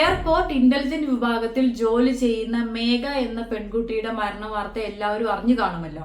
Airport intelligent വിഭാഗത്തിൽ ജോലി ചെയ്യുന്ന മേഘ എന്ന പെൺകുട്ടിയുടെ മരണ വാർത്ത എല്ലാവരും അറിഞ്ഞു കാണുമല്ലോ.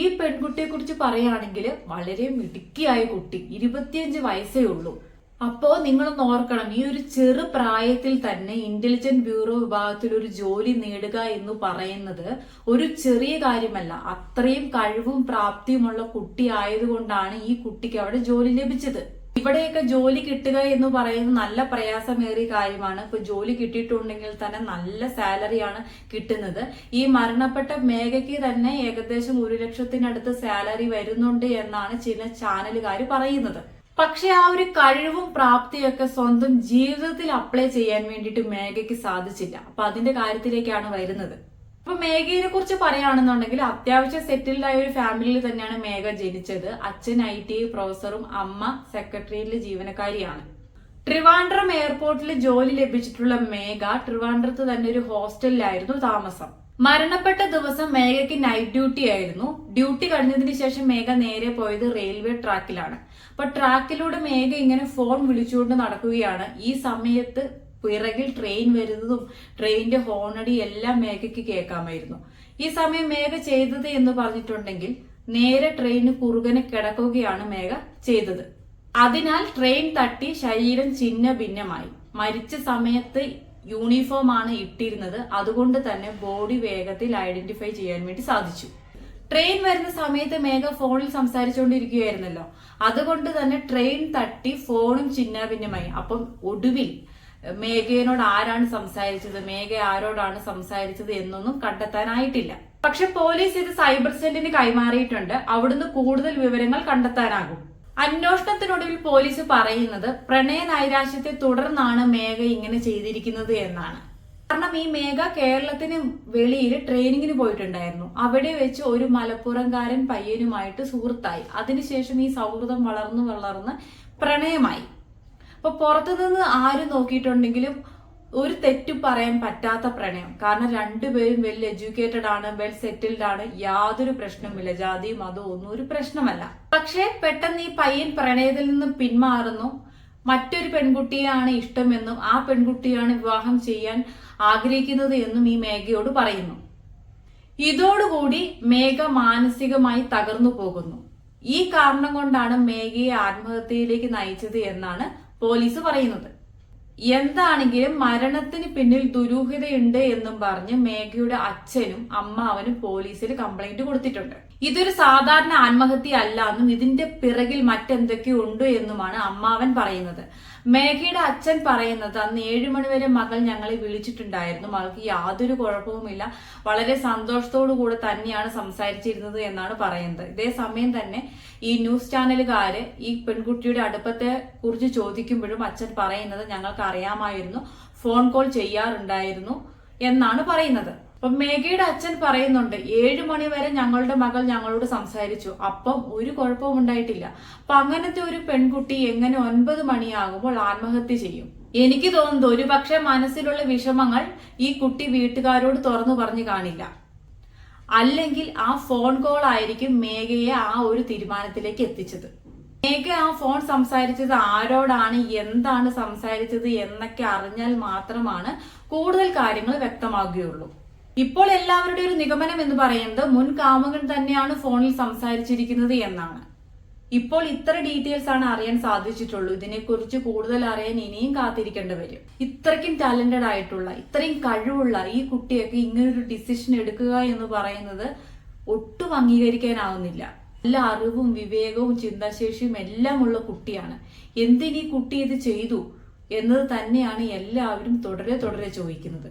ഈ പെൺകുട്ടിയെ കുറിച്ച് പറയുകയാണെങ്കിൽ വളരെ മിടുക്കിയായ കുട്ടി, 25 വയസ്സേ ഉള്ളൂ. അപ്പോ നിങ്ങളൊന്ന് ഓർക്കണം, ഈ ഒരു ചെറു പ്രായത്തിൽ തന്നെ ഇന്റലിജന്റ് ബ്യൂറോ വിഭാഗത്തിൽ ഒരു ജോലി നേടുക എന്ന് പറയുന്നത് ഒരു ചെറിയ കാര്യമല്ല. അത്രയും കഴിവും പ്രാപ്തിയുമുള്ള കുട്ടി ആയതുകൊണ്ടാണ് ഈ കുട്ടിക്ക് അവിടെ ജോലി ലഭിച്ചത്. ഇവിടെയൊക്കെ ജോലി കിട്ടുക എന്ന് പറയുന്നത് നല്ല പ്രയാസമേറിയ കാര്യമാണ്. ഇപ്പൊ ജോലി കിട്ടിയിട്ടുണ്ടെങ്കിൽ തന്നെ നല്ല സാലറിയാണ് കിട്ടുന്നത്. ഈ മരണപ്പെട്ട മേഘയ്ക്ക് തന്നെ ഏകദേശം 1 ലക്ഷത്തിനടുത്ത് സാലറി വരുന്നുണ്ട് എന്നാണ് ചില ചാനലുകാർ പറയുന്നത്. പക്ഷെ ആ ഒരു കഴിവും പ്രാപ്തിയൊക്കെ സ്വന്തം ജീവിതത്തിൽ അപ്ലൈ ചെയ്യാൻ വേണ്ടിയിട്ട് മേഘയ്ക്ക് സാധിച്ചില്ല. അപ്പൊ അതിന്റെ കാര്യത്തിലേക്കാണ് വരുന്നത്. അപ്പൊ മേഘയെ കുറിച്ച് പറയുകയാണെന്നുണ്ടെങ്കിൽ അത്യാവശ്യം സെറ്റിൽഡ് ആയ ഒരു ഫാമിലിയിൽ തന്നെയാണ് മേഘ ജനിച്ചത്. അച്ഛൻ IT പ്രൊഫസറും അമ്മ സെക്രട്ടറിയിലെ ജീവനക്കാരിയാണ്. ട്രിവാൻഡ്രം എയർപോർട്ടിൽ ജോലി ലഭിച്ചിട്ടുള്ള മേഘ ട്രിവാൻഡ്രത്ത് തന്നെ ഒരു ഹോസ്റ്റലിലായിരുന്നു താമസം. മരണപ്പെട്ട ദിവസം മേഘയ്ക്ക് നൈറ്റ് ഡ്യൂട്ടി ആയിരുന്നു. ഡ്യൂട്ടി കഴിഞ്ഞതിന് ശേഷം മേഘ നേരെ പോയത് റെയിൽവേ ട്രാക്കിലാണ്. അപ്പൊ ട്രാക്കിലൂടെ മേഘ ഇങ്ങനെ ഫോൺ വിളിച്ചുകൊണ്ട് നടക്കുകയാണ്. ഈ സമയത്ത് പിറകിൽ ട്രെയിൻ വരുന്നതും ട്രെയിനിന്റെ ഹോണടി എല്ലാം മേഘയ്ക്ക് കേൾക്കാമായിരുന്നു. ഈ സമയം മേഘ ചെയ്തത് എന്ന് പറഞ്ഞിട്ടുണ്ടെങ്കിൽ നേരെ ട്രെയിന് കുറുകനെ കിടക്കുകയാണ് മേഘ ചെയ്തത്. അതിനാൽ ട്രെയിൻ തട്ടി ശരീരം ഛിന്ന ഭിന്നമായി. മരിച്ച സമയത്ത് യൂണിഫോം ആണ് ഇട്ടിരുന്നത്. അതുകൊണ്ട് തന്നെ ബോഡി വേഗത്തിൽ ഐഡന്റിഫൈ ചെയ്യാൻ വേണ്ടി സാധിച്ചു. ട്രെയിൻ വരുന്ന സമയത്ത് മേഘ ഫോണിൽ സംസാരിച്ചുകൊണ്ടിരിക്കുകയായിരുന്നല്ലോ. അതുകൊണ്ട് തന്നെ ട്രെയിൻ തട്ടി ഫോണും ഛിന്നാഭിന്നമായി. അപ്പം ഒടുവിൽ മേഘയോട് ആരാണ് സംസാരിച്ചത്, മേഘ ആരോടാണ് സംസാരിച്ചത് എന്നൊന്നും കണ്ടെത്താനായിട്ടില്ല. പക്ഷെ പോലീസ് ഇത് സൈബർ സെല്ലിന് കൈമാറിയിട്ടുണ്ട്. അവിടുന്ന് കൂടുതൽ വിവരങ്ങൾ കണ്ടെത്താനാകും. അന്വേഷണത്തിനൊടുവിൽ പോലീസ് പറയുന്നത് പ്രണയ നൈരാശ്യത്തെ തുടർന്നാണ് മേഘ ഇങ്ങനെ ചെയ്തിരിക്കുന്നത് എന്നാണ്. കാരണം ഈ മേഘ കേരളത്തിന് വെളിയിൽ ട്രെയിനിങ്ങിന് പോയിട്ടുണ്ടായിരുന്നു. അവിടെ വെച്ച് ഒരു മലപ്പുറംകാരൻ പയ്യനുമായിട്ട് സുഹൃത്തായി. അതിനുശേഷം ഈ സൗഹൃദം വളർന്ന് പ്രണയമായി. അപ്പൊ പുറത്തുനിന്ന് ആര് നോക്കിയിട്ടുണ്ടെങ്കിലും ഒരു തെറ്റും പറയാൻ പറ്റാത്ത പ്രണയം. കാരണം രണ്ടുപേരും വെൽ എഡ്യൂക്കേറ്റഡ് ആണ്, വെൽ സെറ്റിൽഡ് ആണ്, യാതൊരു പ്രശ്നവുമില്ല. ജാതി മതം ഒന്നും ഒരു പ്രശ്നമല്ല. പക്ഷെ പെട്ടെന്ന് ഈ പയ്യൻ പ്രണയത്തിൽ നിന്ന് പിന്മാറുന്നു. മറ്റൊരു പെൺകുട്ടിയാണ് ഇഷ്ടമെന്നും ആ പെൺകുട്ടിയാണ് വിവാഹം ചെയ്യാൻ ആഗ്രഹിക്കുന്നത് എന്നും ഈ മേഘയോട് പറയുന്നു. ഇതോടുകൂടി മേഘ മാനസികമായി തകർന്നു പോകുന്നു. ഈ കാരണം കൊണ്ടാണ് മേഘയെ ആത്മഹത്യയിലേക്ക് നയിച്ചത് എന്നാണ് പോലീസ് പറയുന്നത്. എന്താണെങ്കിലും മരണത്തിന് പിന്നിൽ ദുരൂഹതയുണ്ട് എന്നും പറഞ്ഞ് മേഘയുടെ അച്ഛനും അമ്മാവനും പോലീസിൽ കംപ്ലൈന്റ് കൊടുത്തിട്ടുണ്ട്. ഇതൊരു സാധാരണ ആത്മഹത്യ അല്ല എന്നും ഇതിന്റെ പിറകിൽ മറ്റെന്തൊക്കെയോ ഉണ്ട് എന്നുമാണ് അമ്മാവൻ പറയുന്നത്. മേഘയുടെ അച്ഛൻ പറയുന്നത് അന്ന് 7 മണി വരെ മകൾ ഞങ്ങളെ വിളിച്ചിട്ടുണ്ടായിരുന്നു. മകൾക്ക് യാതൊരു കുഴപ്പവുമില്ല, വളരെ സന്തോഷത്തോടു കൂടെ തന്നെയാണ് സംസാരിച്ചിരുന്നത് എന്നാണ് പറയുന്നത്. ഇതേ സമയം തന്നെ ഈ ന്യൂസ് ചാനലുകാര് ഈ പെൺകുട്ടിയുടെ അടുപ്പത്തെ കുറിച്ച് ചോദിക്കുമ്പോഴും അച്ഛൻ പറയുന്നത് ഞങ്ങൾക്ക് അറിയാമായിരുന്നു, ഫോൺ കോൾ ചെയ്യാറുണ്ടായിരുന്നു എന്നാണ് പറയുന്നത്. അപ്പൊ മേഘയുടെ അച്ഛൻ പറയുന്നുണ്ട് 7 മണി വരെ ഞങ്ങളുടെ മകൾ ഞങ്ങളോട് സംസാരിച്ചു, അപ്പം ഒരു കുഴപ്പവും ഉണ്ടായിട്ടില്ല. അപ്പൊ അങ്ങനത്തെ ഒരു പെൺകുട്ടി എങ്ങനെ 9 മണിയാകുമ്പോൾ ആത്മഹത്യ ചെയ്യും? എനിക്ക് തോന്നുന്നത് ഒരുപക്ഷെ മനസ്സിലുള്ള വിഷമങ്ങൾ ഈ കുട്ടി വീട്ടുകാരോട് തുറന്നു പറഞ്ഞു കാണില്ല. അല്ലെങ്കിൽ ആ ഫോൺ കോൾ ആയിരിക്കും മേഘയെ ആ ഒരു തീരുമാനത്തിലേക്ക് എത്തിച്ചത്. മേഘ ആ ഫോൺ സംസാരിച്ചത് ആരോടാണ്, എന്താണ് സംസാരിച്ചത് എന്നൊക്കെ അറിഞ്ഞാൽ മാത്രമാണ് കൂടുതൽ കാര്യങ്ങൾ വ്യക്തമാകുകയുള്ളൂ. ഇപ്പോൾ എല്ലാവരുടെയും ഒരു നിഗമനം എന്ന് പറയുന്നത് മുൻ കാമുകൻ തന്നെയാണ് ഫോണിൽ സംസാരിച്ചിരിക്കുന്നത് എന്നാണ്. ഇപ്പോൾ ഇത്ര ഡീറ്റെയിൽസ് ആണ് അറിയാൻ സാധിച്ചിട്ടുള്ളൂ. ഇതിനെക്കുറിച്ച് കൂടുതൽ അറിയാൻ ഇനിയും കാത്തിരിക്കേണ്ടി വരും. ഇത്രയ്ക്കും ടാലന്റഡ് ആയിട്ടുള്ള, ഇത്രയും കഴിവുള്ള ഈ കുട്ടിയൊക്കെ ഇങ്ങനൊരു ഡിസിഷൻ എടുക്കുക എന്ന് പറയുന്നത് ഒട്ടും അംഗീകരിക്കാനാവുന്നില്ല. നല്ല അറിവും വിവേകവും ചിന്താശേഷിയും എല്ലാം ഉള്ള കുട്ടിയാണ്. എന്തിനീ കുട്ടി ഇത് ചെയ്തു എന്നത് തന്നെയാണ് എല്ലാവരും തുടരെ ചോദിക്കുന്നത്.